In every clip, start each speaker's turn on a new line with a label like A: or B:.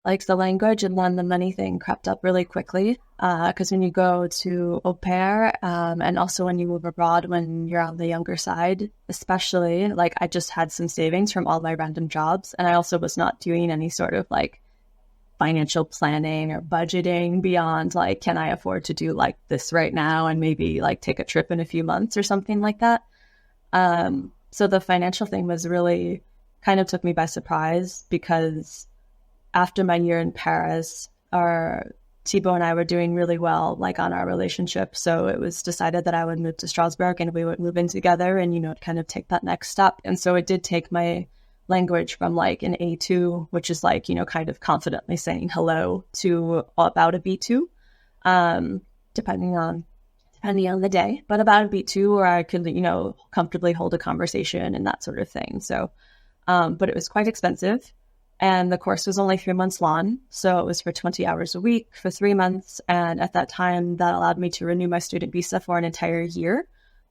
A: like the language, and then the money thing crept up really quickly. Because when you go to au pair, and also when you move abroad when you're on the younger side, especially, like I just had some savings from all my random jobs, and I also was not doing any sort of like financial planning or budgeting beyond like, can I afford to do like this right now and maybe like take a trip in a few months or something like that. So the financial thing was really kind of took me by surprise because after my year in Paris, our Thibaut and I were doing really well, like on our relationship. So it was decided that I would move to Strasbourg and we would move in together and, kind of take that next step. And so it did take my language from like an A2, which is like, kind of confidently saying hello, to about a B2, um, depending on the day, but about a B2 where I could, comfortably hold a conversation and that sort of thing. So, but it was quite expensive. And the course was only 3 months long. So it was for 20 hours a week for 3 months. And at that time, that allowed me to renew my student visa for an entire year.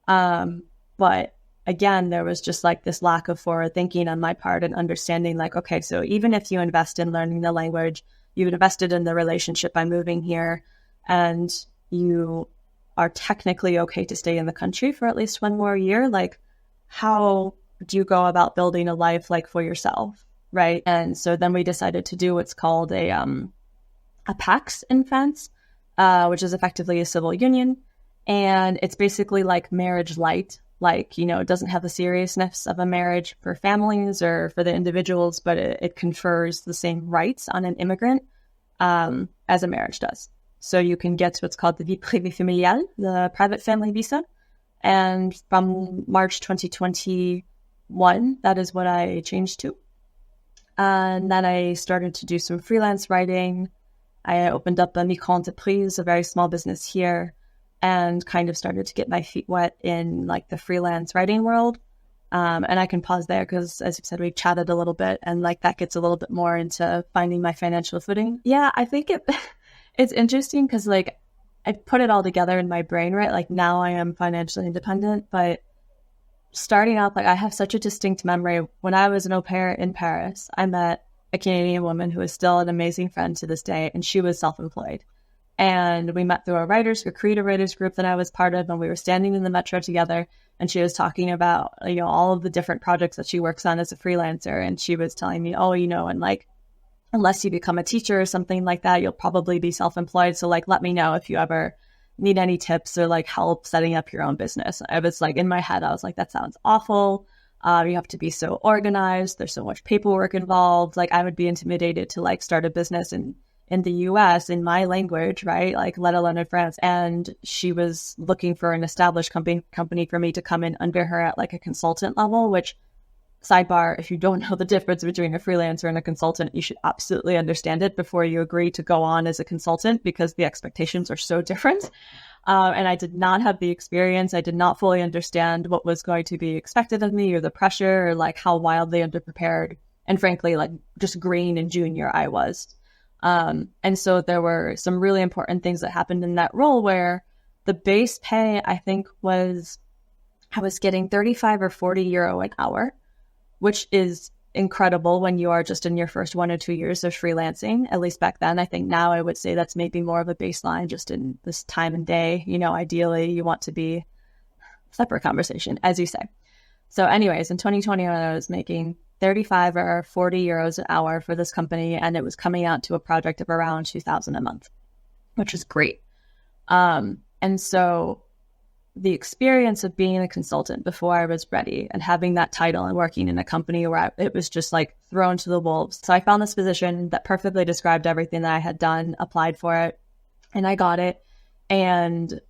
A: But again, there was just like this lack of forward thinking on my part and understanding like, okay, so even if you invest in learning the language, you've invested in the relationship by moving here, and you are technically okay to stay in the country for at least one more year, like how do you go about building a life like for yourself? Right. And so then we decided to do what's called a Pax in France, which is effectively a civil union. And it's basically like marriage light. Like, it doesn't have the seriousness of a marriage for families or for the individuals, but it confers the same rights on an immigrant as a marriage does. So you can get what's called the vie privée familiale, the private family visa. And from March 2021, that is what I changed to. And then I started to do some freelance writing. I opened up a micro-entreprise, a very small business here, and kind of started to get my feet wet in like the freelance writing world. And I can pause there because, as you said, we chatted a little bit, and like that gets a little bit more into finding my financial footing. Yeah, I think it's interesting because like I put it all together in my brain, right? Like now I am financially independent, but starting off, like I have such a distinct memory. When I was an au pair in Paris, I met a Canadian woman who is still an amazing friend to this day, and she was self-employed. And we met through a creative writers group that I was part of, and we were standing in the metro together, and she was talking about, all of the different projects that she works on as a freelancer. And she was telling me, oh, and like, unless you become a teacher or something like that, you'll probably be self-employed. So like, let me know if you ever need any tips or like help setting up your own business. I was like, in my head, I was like, that sounds awful. You have to be so organized. There's so much paperwork involved. Like I would be intimidated to like start a business in the US in my language, right? Like let alone in France. And she was looking for an established company for me to come in under her at like a consultant level, which, sidebar, if you don't know the difference between a freelancer and a consultant, you should absolutely understand it before you agree to go on as a consultant, because the expectations are so different. And I did not have the experience. I did not fully understand what was going to be expected of me, or the pressure, or like how wildly underprepared and frankly, like just green and junior I was. And so there were some really important things that happened in that role where the base pay, I think, was I was getting 35 or 40 euro an hour, which is incredible when you are just in your first 1 or 2 years of freelancing, at least back then. I think now I would say that's maybe more of a baseline just in this time and day. Ideally you want to be separate conversation, as you say. So anyways, in 2021, I was making 35 or 40 euros an hour for this company, and it was coming out to a project of around 2,000 a month, which is great. And so the experience of being a consultant before I was ready and having that title and working in a company where it was just like thrown to the wolves. So I found this position that perfectly described everything that I had done, applied for it, and I got it. And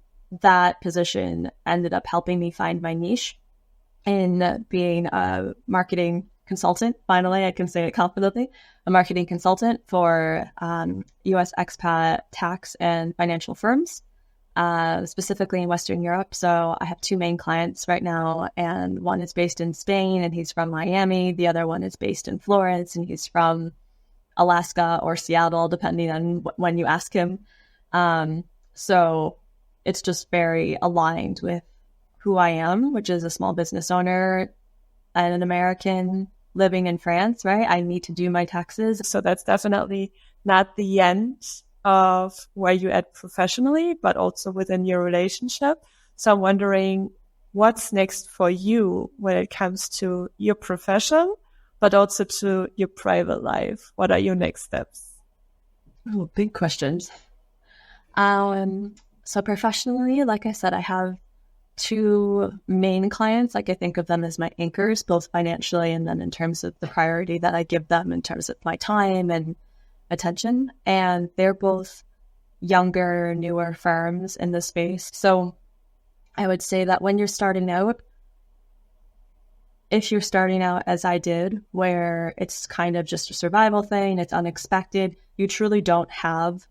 A: that position ended up helping me find my niche in being a marketing consultant. Finally, I can say it confidently, a marketing consultant for US expat tax and financial firms. Specifically in Western Europe. So I have two main clients right now, and one is based in Spain and he's from Miami. The other one is based in Florence and he's from Alaska or Seattle, depending on when you ask him. So it's just very aligned with who I am, which is a small business owner and an American living in France, right? I need to do my taxes. So that's definitely
B: not the end of where you're at professionally, but also within your relationship. So I'm wondering what's next for you when it comes to your profession, but also to your private life. What are your next steps?
A: Oh, big questions. So professionally, like I said, I have two main clients. Like I think of them as my anchors, both financially and then in terms of the priority that I give them in terms of my time and attention. And they're both younger, newer firms in the space. So I would say that when you're starting out, if you're starting out as I did, where it's kind of just a survival thing, it's unexpected, you truly don't have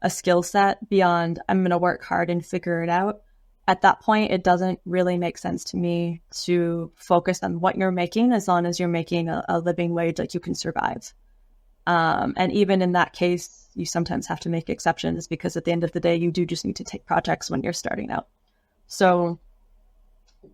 A: a skill set beyond I'm going to work hard and figure it out. At that point, it doesn't really make sense to me to focus on what you're making as long as you're making a living wage that you can survive. And even in that case, you sometimes have to make exceptions because at the end of the day, you do just need to take projects when you're starting out. So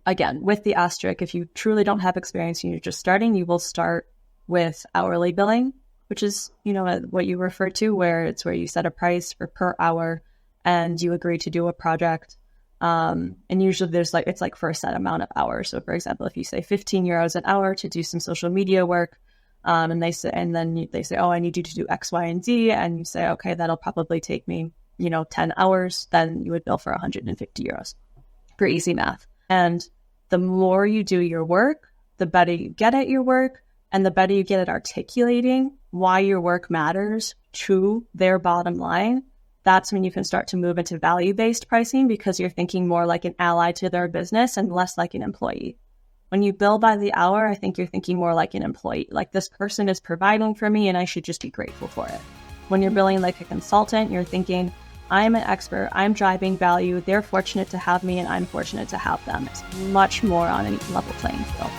A: again, with the asterisk, if you truly don't have experience and you're just starting, you will start with hourly billing, which is, what you refer to, where it's where you set a price for per hour and you agree to do a project. And usually it's like for a set amount of hours. So for example, if you say 15 euros an hour to do some social media work, and they say, oh, I need you to do X, Y, and Z. And you say, okay, that'll probably take me, 10 hours. Then you would bill for 150 euros for easy math. And the more you do your work, the better you get at your work and the better you get at articulating why your work matters to their bottom line. That's when you can start to move into value-based pricing because you're thinking more like an ally to their business and less like an employee. When you bill by the hour, I think you're thinking more like an employee, like this person is providing for me and I should just be grateful for it. When you're billing like a consultant, you're thinking, I'm an expert, I'm driving value, they're fortunate to have me and I'm fortunate to have them. It's much more on an level playing field.